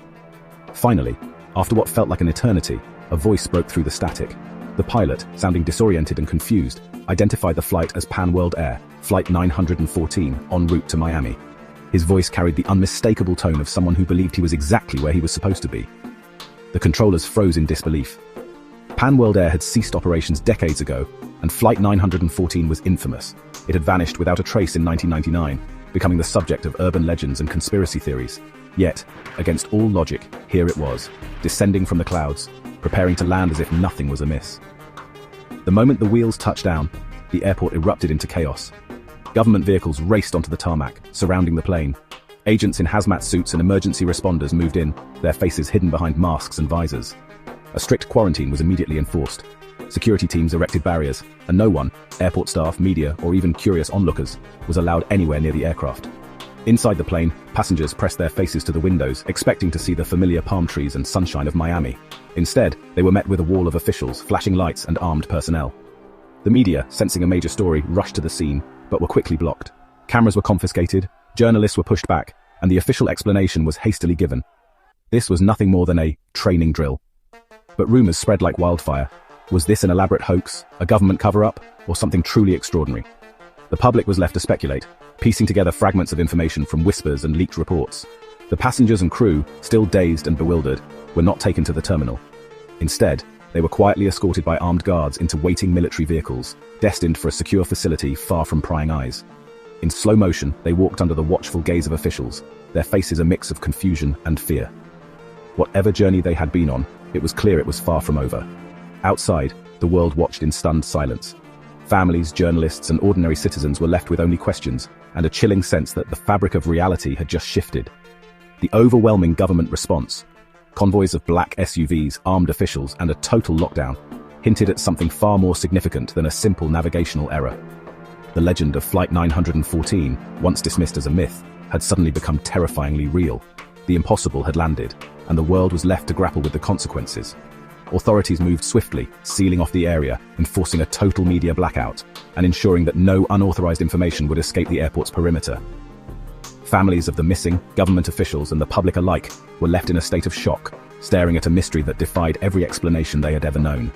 Finally, after what felt like an eternity, a voice broke through the static. The pilot, sounding disoriented and confused, identified the flight as Pan World Air, Flight 914, en route to Miami. His voice carried the unmistakable tone of someone who believed he was exactly where he was supposed to be. The controllers froze in disbelief. Pan World Air had ceased operations decades ago, and Flight 914 was infamous. It had vanished without a trace in 1999, becoming the subject of urban legends and conspiracy theories. Yet, against all logic, here it was, descending from the clouds, preparing to land as if nothing was amiss. The moment the wheels touched down, the airport erupted into chaos. Government vehicles raced onto the tarmac, surrounding the plane. Agents in hazmat suits and emergency responders moved in, their faces hidden behind masks and visors. A strict quarantine was immediately enforced. Security teams erected barriers, and no one, airport staff, media, or even curious onlookers, was allowed anywhere near the aircraft. Inside the plane, passengers pressed their faces to the windows, expecting to see the familiar palm trees and sunshine of Miami. Instead, they were met with a wall of officials, flashing lights, and armed personnel. The media, sensing a major story, rushed to the scene, but were quickly blocked. Cameras were confiscated, journalists were pushed back, and the official explanation was hastily given. This was nothing more than a training drill. But rumors spread like wildfire. Was this an elaborate hoax, a government cover-up, or something truly extraordinary? The public was left to speculate, piecing together fragments of information from whispers and leaked reports. The passengers and crew, still dazed and bewildered, were not taken to the terminal. Instead, they were quietly escorted by armed guards into waiting military vehicles, destined for a secure facility far from prying eyes. In slow motion, they walked under the watchful gaze of officials, their faces a mix of confusion and fear. Whatever journey they had been on, it was clear it was far from over. Outside, the world watched in stunned silence. Families, journalists, and ordinary citizens were left with only questions, and a chilling sense that the fabric of reality had just shifted. The overwhelming government response, convoys of black SUVs, armed officials, and a total lockdown, hinted at something far more significant than a simple navigational error. The legend of Flight 914, once dismissed as a myth, had suddenly become terrifyingly real. The impossible had landed, and the world was left to grapple with the consequences. Authorities moved swiftly, sealing off the area, enforcing a total media blackout, and ensuring that no unauthorized information would escape the airport's perimeter. Families of the missing, government officials, and the public alike were left in a state of shock, staring at a mystery that defied every explanation they had ever known.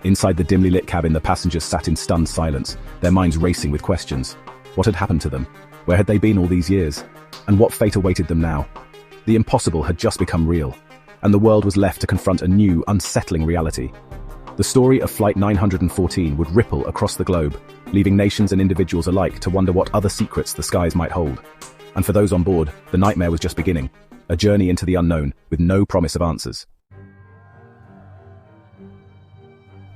Inside the dimly lit cabin, the passengers sat in stunned silence, their minds racing with questions. What had happened to them? Where had they been all these years? And what fate awaited them now? The impossible had just become real, and the world was left to confront a new, unsettling reality. The story of Flight 914 would ripple across the globe, leaving nations and individuals alike to wonder what other secrets the skies might hold. And for those on board, the nightmare was just beginning, a journey into the unknown with no promise of answers.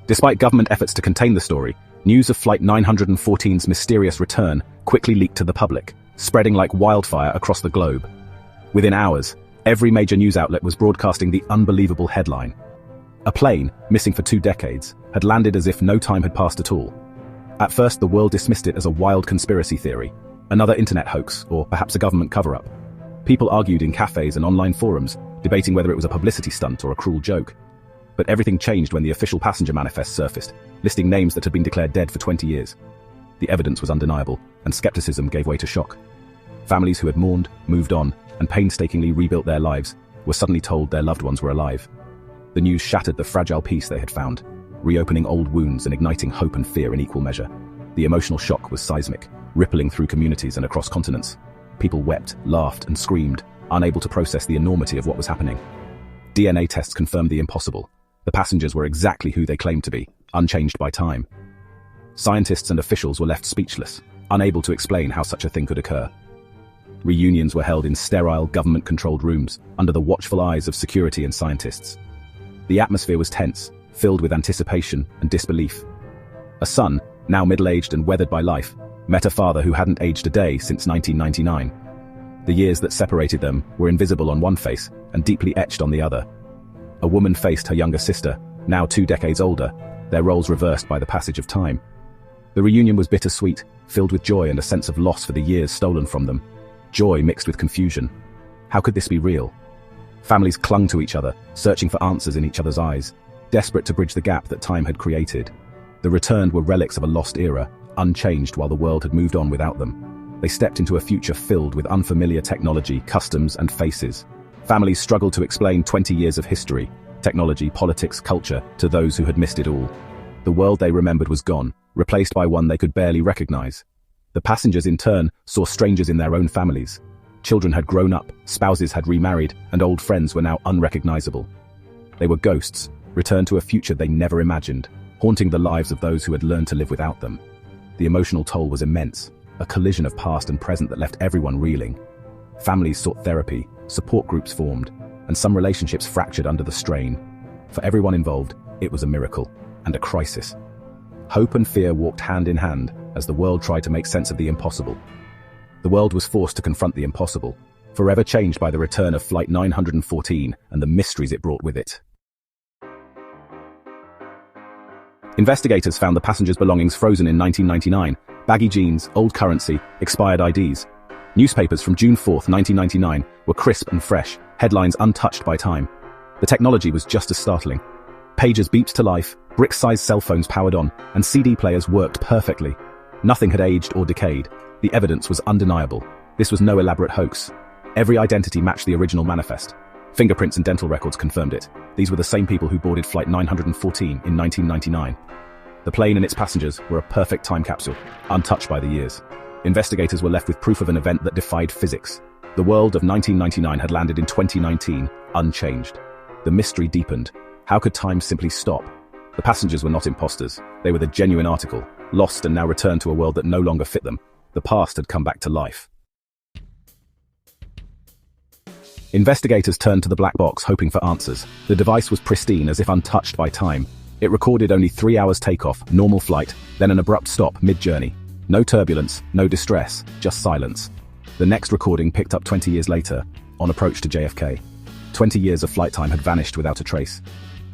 Despite government efforts to contain the story, news of Flight 914's mysterious return quickly leaked to the public, spreading like wildfire across the globe. Within hours, every major news outlet was broadcasting the unbelievable headline. A plane, missing for 2 decades, had landed as if no time had passed at all. At first, the world dismissed it as a wild conspiracy theory, another internet hoax, or perhaps a government cover-up. People argued in cafes and online forums, debating whether it was a publicity stunt or a cruel joke. But everything changed when the official passenger manifest surfaced, listing names that had been declared dead for 20 years. The evidence was undeniable, and skepticism gave way to shock. Families who had mourned, moved on, and painstakingly rebuilt their lives were suddenly told their loved ones were alive. The news shattered the fragile peace they had found, reopening old wounds and igniting hope and fear in equal measure. The emotional shock was seismic, rippling through communities and across continents. People wept, laughed, and screamed, unable to process the enormity of what was happening. DNA tests confirmed the impossible. The passengers were exactly who they claimed to be, unchanged by time. Scientists and officials were left speechless, unable to explain how such a thing could occur. Reunions were held in sterile, government-controlled rooms, under the watchful eyes of security and scientists. The atmosphere was tense, filled with anticipation and disbelief. A son, now middle-aged and weathered by life, met a father who hadn't aged a day since 1999. The years that separated them were invisible on one face and deeply etched on the other. A woman faced her younger sister, now 2 decades older, their roles reversed by the passage of time. The reunion was bittersweet, filled with joy and a sense of loss for the years stolen from them. Joy mixed with confusion. How could this be real? Families clung to each other, searching for answers in each other's eyes, desperate to bridge the gap that time had created. The returned were relics of a lost era, unchanged while the world had moved on without them. They stepped into a future filled with unfamiliar technology, customs, and faces. Families struggled to explain 20 years of history, technology, politics, culture, to those who had missed it all. The world they remembered was gone, replaced by one they could barely recognize. The passengers in turn saw strangers in their own families. Children had grown up, spouses had remarried, and old friends were now unrecognizable. They were ghosts, returned to a future they never imagined, haunting the lives of those who had learned to live without them. The emotional toll was immense, a collision of past and present that left everyone reeling. Families sought therapy, support groups formed, and some relationships fractured under the strain. For everyone involved, it was a miracle and a crisis. Hope and fear walked hand in hand as the world tried to make sense of the impossible. The world was forced to confront the impossible, forever changed by the return of Flight 914 and the mysteries it brought with it. Investigators found the passengers' belongings frozen in 1999, baggy jeans, old currency, expired IDs. Newspapers from June 4, 1999 were crisp and fresh, headlines untouched by time. The technology was just as startling. Pagers beeped to life, brick-sized cell phones powered on, and CD players worked perfectly. Nothing had aged or decayed. The evidence was undeniable. This was no elaborate hoax. Every identity matched the original manifest. Fingerprints and dental records confirmed it. These were the same people who boarded Flight 914 in 1999. The plane and its passengers were a perfect time capsule, untouched by the years. Investigators were left with proof of an event that defied physics. The world of 1999 had landed in 2019, unchanged. The mystery deepened. How could time simply stop? The passengers were not imposters. They were the genuine article, lost and now returned to a world that no longer fit them. The past had come back to life. Investigators turned to the black box, hoping for answers. The device was pristine, as if untouched by time. It recorded only 3 hours takeoff, normal flight, then an abrupt stop mid-journey. No turbulence, no distress, just silence. The next recording picked up 20 years later, on approach to JFK. 20 years of flight time had vanished without a trace.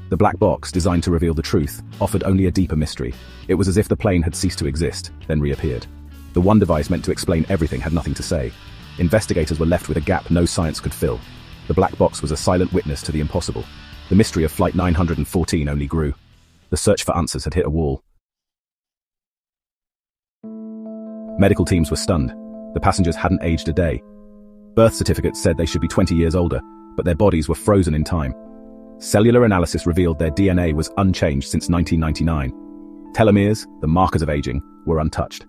The black box, designed to reveal the truth, offered only a deeper mystery. It was as if the plane had ceased to exist, then reappeared. The one device meant to explain everything had nothing to say. Investigators were left with a gap no science could fill. The black box was a silent witness to the impossible. The mystery of Flight 914 only grew. The search for answers had hit a wall. Medical teams were stunned. The passengers hadn't aged a day. Birth certificates said they should be 20 years older, but their bodies were frozen in time. Cellular analysis revealed their DNA was unchanged since 1999. Telomeres, the markers of aging, were untouched.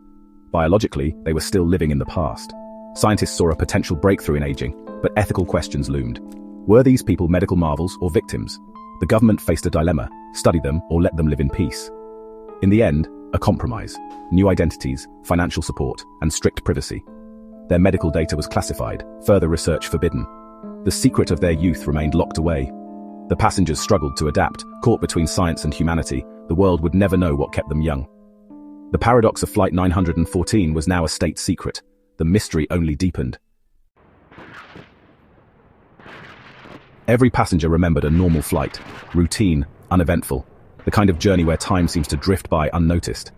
Biologically, they were still living in the past. Scientists saw a potential breakthrough in aging, but ethical questions loomed. Were these people medical marvels or victims? The government faced a dilemma: study them or let them live in peace. In the end, a compromise: new identities, financial support, and strict privacy. Their medical data was classified, further research forbidden. The secret of their youth remained locked away. The passengers struggled to adapt, caught between science and humanity. The world would never know what kept them young. The paradox of Flight 914 was now a state secret. The mystery only deepened. Every passenger remembered a normal flight, routine, uneventful, the kind of journey where time seems to drift by unnoticed.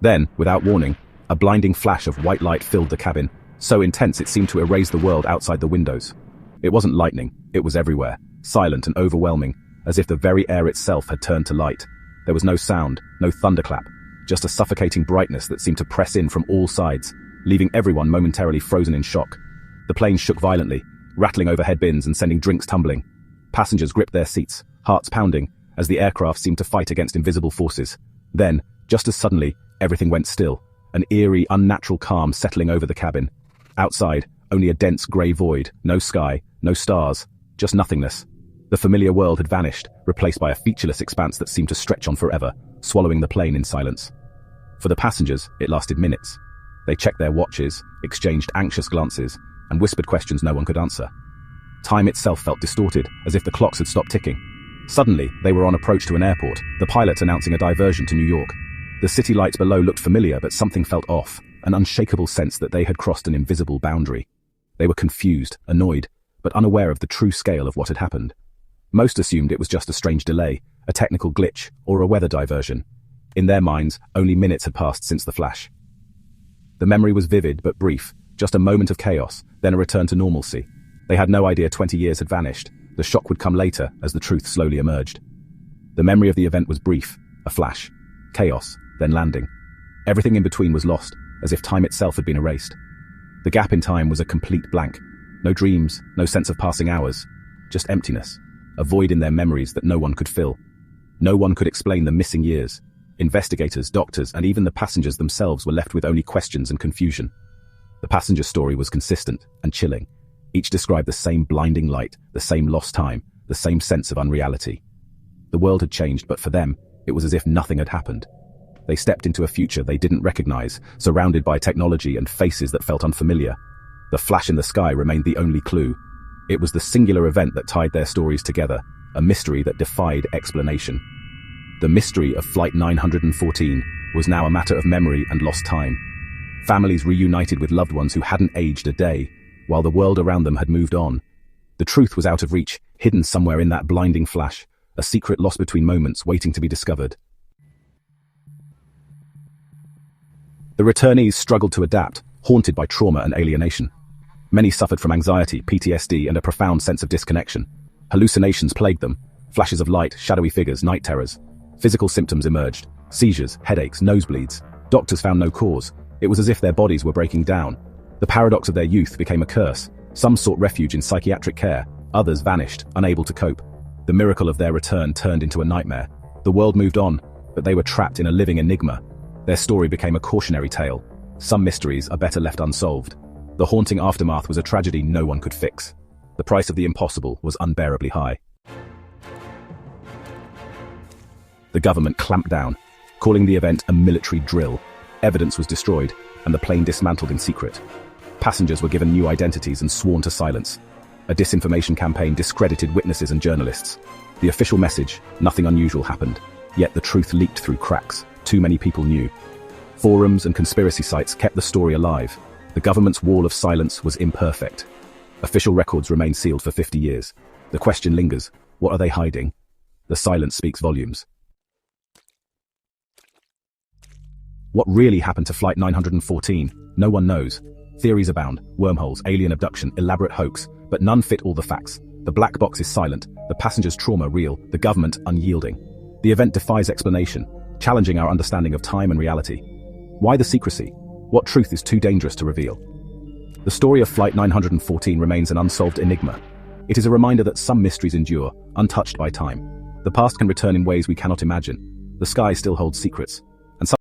Then, without warning, a blinding flash of white light filled the cabin, so intense it seemed to erase the world outside the windows. It wasn't lightning, it was everywhere, silent and overwhelming, as if the very air itself had turned to light. There was no sound, no thunderclap, just a suffocating brightness that seemed to press in from all sides, leaving everyone momentarily frozen in shock. The plane shook violently, rattling overhead bins and sending drinks tumbling. Passengers gripped their seats, hearts pounding, as the aircraft seemed to fight against invisible forces. Then, just as suddenly, everything went still, an eerie, unnatural calm settling over the cabin. Outside, only a dense grey void, no sky, no stars, just nothingness. The familiar world had vanished, replaced by a featureless expanse that seemed to stretch on forever, swallowing the plane in silence. For the passengers, it lasted minutes. They checked their watches, exchanged anxious glances, and whispered questions no one could answer. Time itself felt distorted, as if the clocks had stopped ticking. Suddenly, they were on approach to an airport, the pilot announcing a diversion to New York. The city lights below looked familiar, but something felt off, an unshakable sense that they had crossed an invisible boundary. They were confused, annoyed, but unaware of the true scale of what had happened. Most assumed it was just a strange delay, a technical glitch, or a weather diversion. In their minds, only minutes had passed since the flash. The memory was vivid but brief, just a moment of chaos, then a return to normalcy. They had no idea 20 years had vanished. The shock would come later as the truth slowly emerged. The memory of the event was brief, a flash, chaos, then landing. Everything in between was lost, as if time itself had been erased. The gap in time was a complete blank. No dreams, no sense of passing hours, just emptiness, a void in their memories that no one could fill. No one could explain the missing years. Investigators, doctors, and even the passengers themselves were left with only questions and confusion. The passenger's story was consistent and chilling. Each described the same blinding light, the same lost time, the same sense of unreality. The world had changed, but for them, it was as if nothing had happened. They stepped into a future they didn't recognize, surrounded by technology and faces that felt unfamiliar. The flash in the sky remained the only clue. It was the singular event that tied their stories together, a mystery that defied explanation. The mystery of Flight 914 was now a matter of memory and lost time. Families reunited with loved ones who hadn't aged a day, while the world around them had moved on. The truth was out of reach, hidden somewhere in that blinding flash, a secret lost between moments waiting to be discovered. The returnees struggled to adapt, haunted by trauma and alienation. Many suffered from anxiety, PTSD, and a profound sense of disconnection. Hallucinations plagued them, flashes of light, shadowy figures, night terrors. Physical symptoms emerged, seizures, headaches, nosebleeds. Doctors found no cause. It was as if their bodies were breaking down. The paradox of their youth became a curse. Some sought refuge in psychiatric care, others vanished, unable to cope. The miracle of their return turned into a nightmare. The world moved on, but they were trapped in a living enigma. Their story became a cautionary tale. Some mysteries are better left unsolved. The haunting aftermath was a tragedy no one could fix. The price of the impossible was unbearably high. The government clamped down, calling the event a military drill. Evidence was destroyed, and the plane dismantled in secret. Passengers were given new identities and sworn to silence. A disinformation campaign discredited witnesses and journalists. The official message, nothing unusual happened, yet the truth leaked through cracks. Too many people knew. Forums and conspiracy sites kept the story alive. The government's wall of silence was imperfect. Official records remain sealed for 50 years. The question lingers, what are they hiding? The silence speaks volumes. What really happened to Flight 914? No one knows. Theories abound, wormholes, alien abduction, elaborate hoax, but none fit all the facts. The black box is silent, the passenger's trauma real, the government unyielding. The event defies explanation, challenging our understanding of time and reality. Why the secrecy? What truth is too dangerous to reveal? The story of Flight 914 remains an unsolved enigma. It is a reminder that some mysteries endure, untouched by time. The past can return in ways we cannot imagine. The sky still holds secrets,